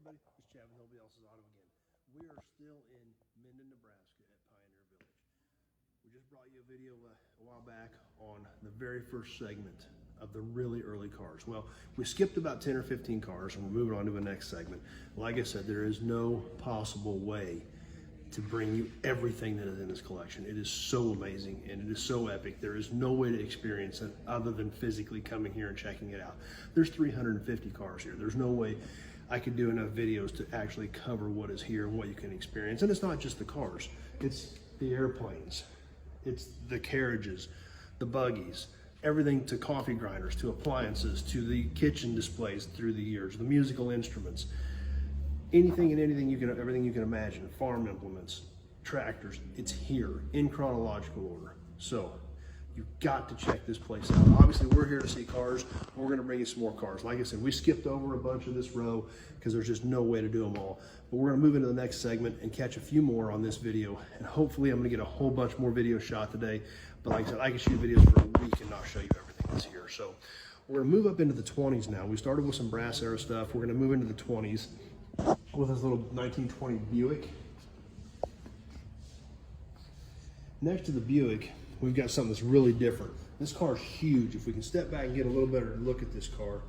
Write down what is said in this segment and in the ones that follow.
everybody, it's Chad with Nobody Else's Auto again. We are still in Minden, Nebraska at Pioneer Village. We just brought you a video a while back on the very first segment of the really early cars. Well, we skipped about 10 or 15 cars and we're moving on to the next segment. Like I said, there is no possible way to bring you everything that is in this collection. It is so amazing and it is so epic. There is no way to experience it other than physically coming here and checking it out. There's 350 cars here. There's no way I could do enough videos to actually cover what is here and what you can experience. And it's not just the cars, it's the airplanes, it's the carriages, the buggies, everything to coffee grinders, to appliances, to the kitchen displays through the years, the musical instruments, anything and anything everything you can imagine, farm implements, tractors, it's here in chronological order. So you've got to check this place out. Obviously, we're here to see cars. We're going to bring you some more cars. Like I said, we skipped over a bunch of this row because there's just no way to do them all. But we're going to move into the next segment and catch a few more on this video. And hopefully, I'm going to get a whole bunch more videos shot today. But like I said, I can shoot videos for a week and not show you everything that's here. So we're going to move up into the 20s now. We started with some brass era stuff. We're going to move into the 20s with this little 1920 Buick. Next to the Buick, we've got something that's really different. This car is huge. If we can step back and get a little better look at this car,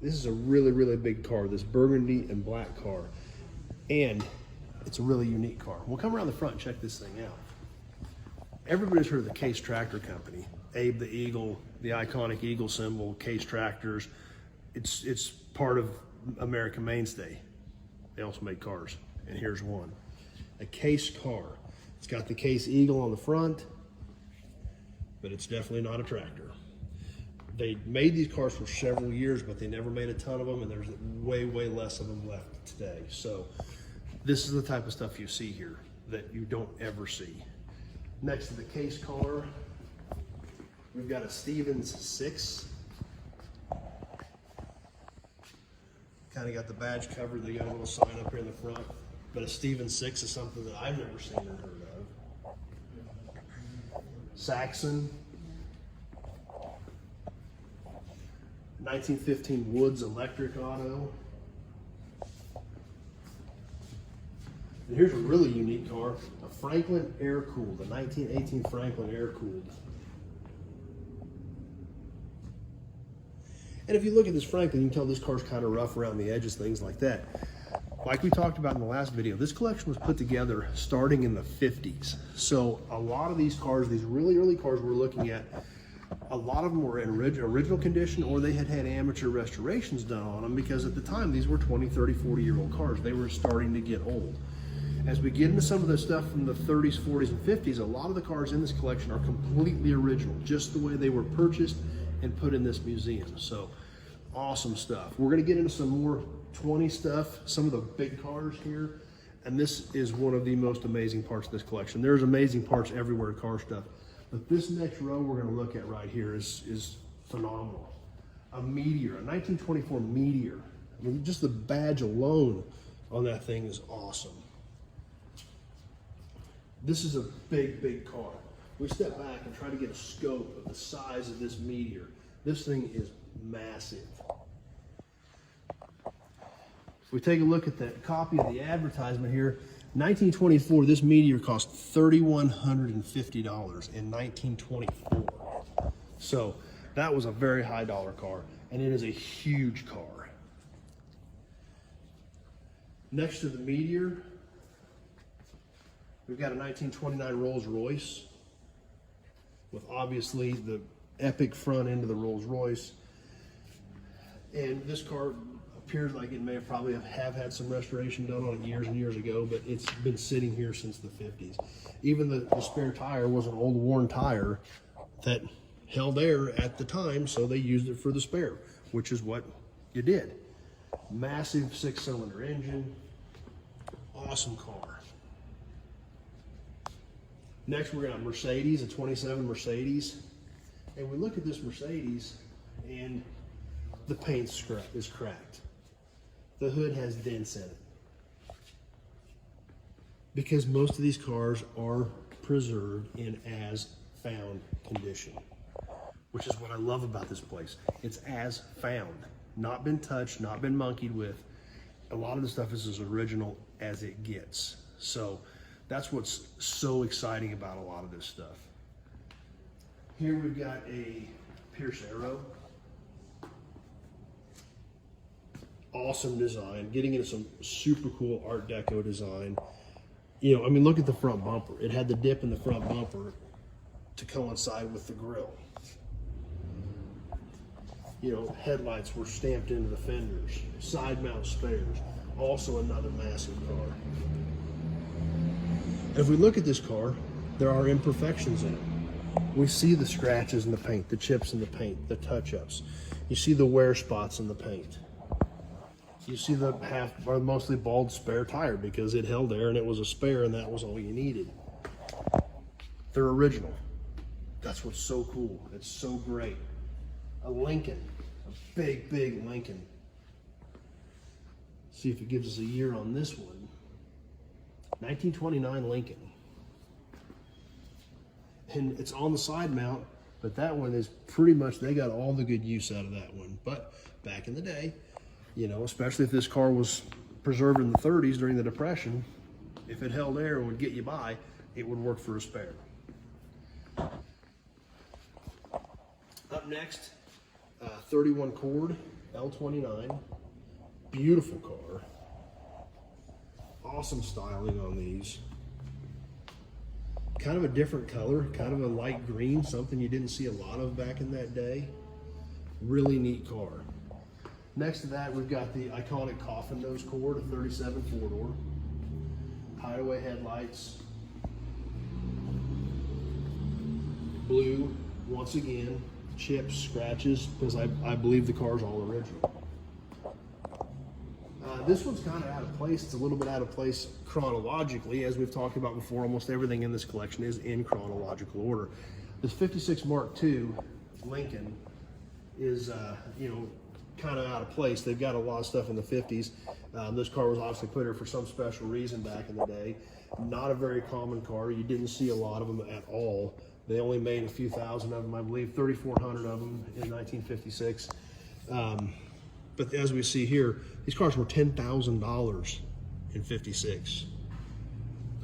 this is a really, really big car, this burgundy and black car. And it's a really unique car. We'll come around the front and check this thing out. Everybody's heard of the Case Tractor Company. Abe the Eagle, the iconic Eagle symbol, Case Tractors. It's part of American mainstay. They also make cars, and here's one. A Case car. It's got the Case Eagle on the front, but it's definitely not a tractor. They made these cars for several years, but they never made a ton of them, and there's way, way less of them left today. So this is the type of stuff you see here that you don't ever see. Next to the Case car, we've got a Stevens 6. Kind of got the badge covered, they got a little sign up here in the front, but a Stevens 6 is something that I've never seen or heard of. Saxon, 1915 Woods electric auto. And here's a really unique car, a Franklin air-cooled, a 1918 Franklin air-cooled. And if you look at this Franklin, you can tell this car's kind of rough around the edges, things like that. Like we talked about in the last video, this collection was put together starting in the 50s. So a lot of these cars, these really early cars we're looking at, a lot of them were in original condition or they had had amateur restorations done on them because at the time these were 20, 30, 40-year-old cars. They were starting to get old. As we get into some of the stuff from the 30s, 40s, and 50s, a lot of the cars in this collection are completely original, just the way they were purchased and put in this museum. So awesome stuff. We're going to get into some more 20 stuff, some of the big cars here, and this is one of the most amazing parts of this collection. There's amazing parts everywhere, car stuff, but this next row we're going to look at right here is phenomenal. A Meteor, a 1924 Meteor. I mean, just the badge alone on that thing is awesome. This is a big, big car. We step back and try to get a scope of the size of this Meteor. This thing is massive. If we take a look at that copy of the advertisement here, 1924, this Meteor cost $3,150 in 1924. So that was a very high dollar car, and it is a huge car. Next to the Meteor, we've got a 1929 Rolls Royce with obviously the epic front end of the Rolls Royce. And this car appears like it may have probably have had some restoration done on it years and years ago, but it's been sitting here since the 50s. Even the spare tire was an old worn tire that held air at the time, so they used it for the spare, which is what you did. Massive 6-cylinder engine, awesome car. Next, we're got a Mercedes, a 27 Mercedes. And we look at this Mercedes and the paint is cracked. The hood has dents in it. Because most of these cars are preserved in as found condition, which is what I love about this place. It's as found, not been touched, not been monkeyed with. a lot of the stuff is as original as it gets. So that's what's so exciting about a lot of this stuff. Here we've got a Pierce Arrow. Awesome design, getting into some super cool Art Deco design. You know, I mean, look at the front bumper. It had the dip in the front bumper to coincide with the grille. You know, headlights were stamped into the fenders, side mount spares, also another massive car. If we look at this car, there are imperfections in it. We see the scratches in the paint, the chips in the paint, the touch-ups. You see the wear spots in the paint. You see the half or mostly bald spare tire because it held there and it was a spare and that was all you needed. They're original. That's what's so cool. It's so great. A Lincoln, a big, big Lincoln. See if it gives us a year on this one. 1929 Lincoln. And it's on the side mount, but that one is pretty much, they got all the good use out of that one. But back in the day, you know, especially if this car was preserved in the 30s during the Depression, if it held air and would get you by, it would work for a spare. Up next, 31 Cord L29, beautiful car. Awesome styling on these. Kind of a different color, kind of a light green, something you didn't see a lot of back in that day. Really neat car. Next to that, we've got the iconic coffin nose Cord, a 37 four-door. Hideaway headlights. Blue, once again, chips, scratches, because I believe the car's all original. This one's kind of out of place. It's a little bit out of place chronologically. As we've talked about before, almost everything in this collection is in chronological order. This 56 Mark II Lincoln is, you know, kind of out of place. They've got a lot of stuff in the 50s. This car was obviously put here for some special reason back in the day. Not a very common car. You didn't see a lot of them at all. They only made a few thousand of them, I believe, 3,400 of them in 1956. But as we see here, these cars were $10,000 in 56.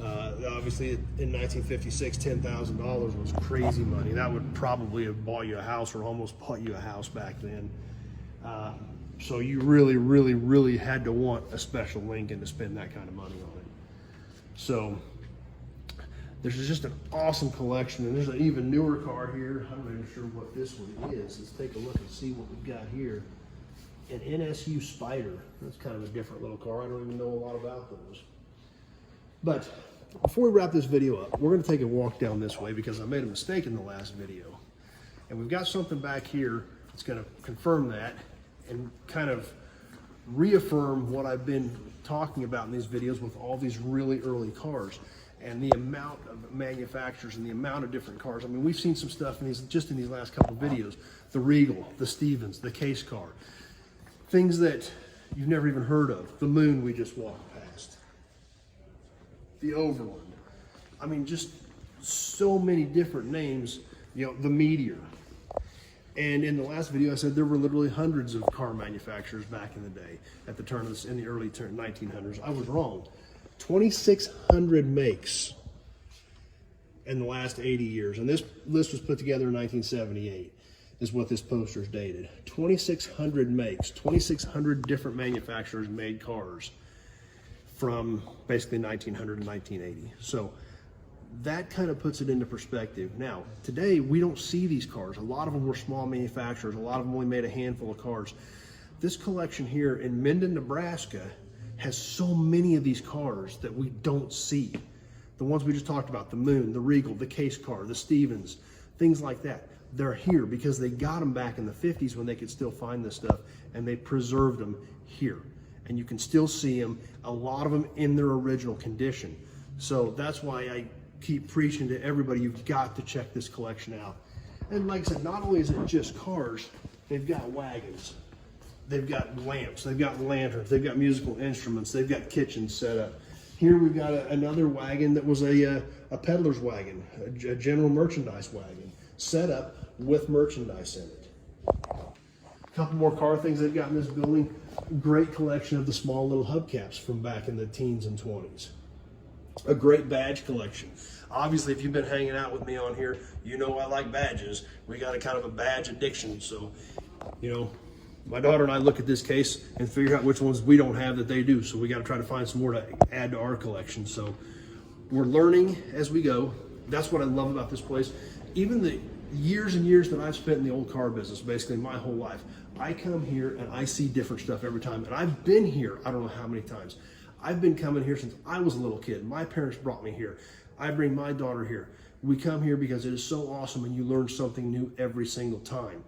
Obviously, in 1956, $10,000 was crazy money. That would probably have bought you a house or almost bought you a house back then. So you really, really, really had to want a special Lincoln to spend that kind of money on it. So there's just an awesome collection, and there's an even newer car here. I'm not even sure what this one is. Let's take a look and see what we've got here. An NSU Spider. That's kind of a different little car. I don't even know a lot about those. But before we wrap this video up, we're going to take a walk down this way because I made a mistake in the last video. And we've got something back here that's going to confirm that and kind of reaffirm what I've been talking about in these videos with all these really early cars and the amount of manufacturers and the amount of different cars. I mean, we've seen some stuff in these, just in these last couple of videos. The Regal, the Stevens, the Case car. Things that you've never even heard of. The Moon we just walked past. The Overland. I mean, just so many different names. You know, the Meteor. And in the last video, I said there were literally hundreds of car manufacturers back in the day at the turn of this, in the early 1900s. I was wrong. 2,600 makes in the last 80 years. And this list was put together in 1978. Is what this poster is dated. 2,600 makes, 2,600 different manufacturers made cars from basically 1900 to 1980. So that kind of puts it into perspective. Now, today we don't see these cars. A lot of them were small manufacturers. A lot of them only made a handful of cars. This collection here in Minden, Nebraska has so many of these cars that we don't see. The ones we just talked about, the Moon, the Regal, the Case car, the Stevens, things like that. They're here because they got them back in the 50s when they could still find this stuff, and they preserved them here. And you can still see them, a lot of them in their original condition. So that's why I keep preaching to everybody, you've got to check this collection out. And like I said, not only is it just cars, they've got wagons, they've got lamps, they've got lanterns, they've got musical instruments, they've got kitchens set up. Here we've got another wagon that was a peddler's wagon, a general merchandise wagon, set up with merchandise in it. couple more car things they've got in this building. Great collection of the small little hubcaps from back in the teens and 20s. A great badge collection. Obviously, if you've been hanging out with me on here, you know I like badges. We got a kind of a badge addiction. So, you know, my daughter and I look at this case and figure out which ones we don't have that they do. So we got to try to find some more to add to our collection. So we're learning as we go. That's what I love about this place. Even the years and years that I've spent in the old car business, basically my whole life, I come here and I see different stuff every time. And I've been here, I don't know how many times. I've been coming here since I was a little kid. My parents brought me here. I bring my daughter here. We come here because it is so awesome and you learn something new every single time.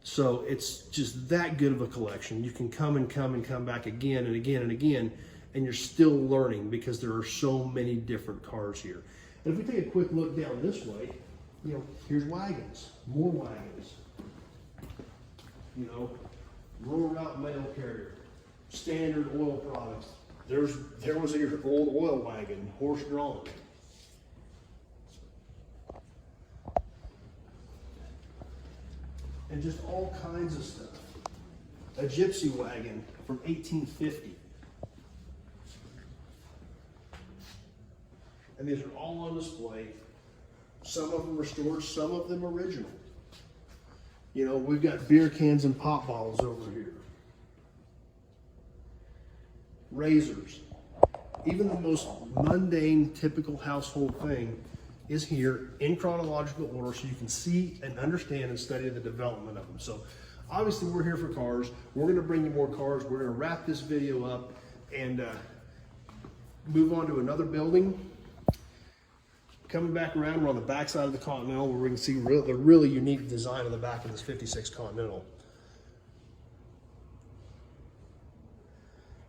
So it's just that good of a collection. You can come and come back again and again and again, and you're still learning because there are so many different cars here. And if we take a quick look down this way, you know, here's wagons, more wagons. You know, rural route mail carrier, standard oil products. There was your old oil wagon, horse drawn. And just all kinds of stuff. A gypsy wagon from 1850. And these are all on display. Some of them restored, some of them original. You know, we've got beer cans and pop bottles over here. Razors. Even the most mundane, typical household thing is here in chronological order so you can see and understand and study the development of them. So obviously we're here for cars. We're gonna bring you more cars. We're gonna wrap this video up and move on to another building. Coming back around, we're on the back side of the Continental where we can see the really unique design of the back of this 56 Continental.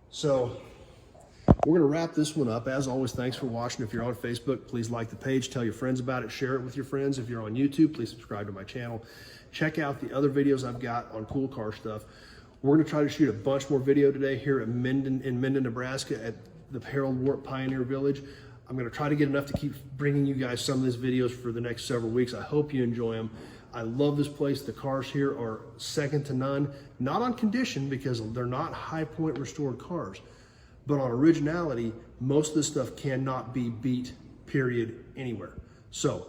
So we're going to wrap this one up. As always, thanks for watching. If you're on Facebook, please like the page, tell your friends about it, share it with your friends. If you're on YouTube, please subscribe to my channel. Check out the other videos I've got on cool car stuff. We're going to try to shoot a bunch more video today here at Minden, in Minden, Nebraska at the Harold Wart Pioneer Village. I'm going to try to get enough to keep bringing you guys some of these videos for the next several weeks. I hope you enjoy them. I love this place. The cars here are second to none. Not on condition because they're not high point restored cars, but on originality, most of this stuff cannot be beat, period, anywhere. So,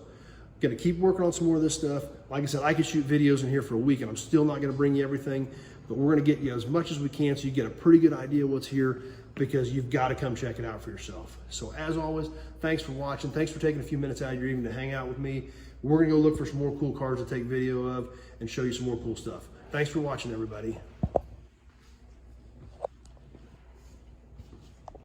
gonna keep working on some more of this stuff. Like I said, I could shoot videos in here for a week and I'm still not gonna bring you everything, but we're gonna get you as much as we can so you get a pretty good idea what's here because you've gotta come check it out for yourself. So as always, thanks for watching. Thanks for taking a few minutes out of your evening to hang out with me. We're gonna go look for some more cool cars to take video of and show you some more cool stuff. Thanks for watching, everybody.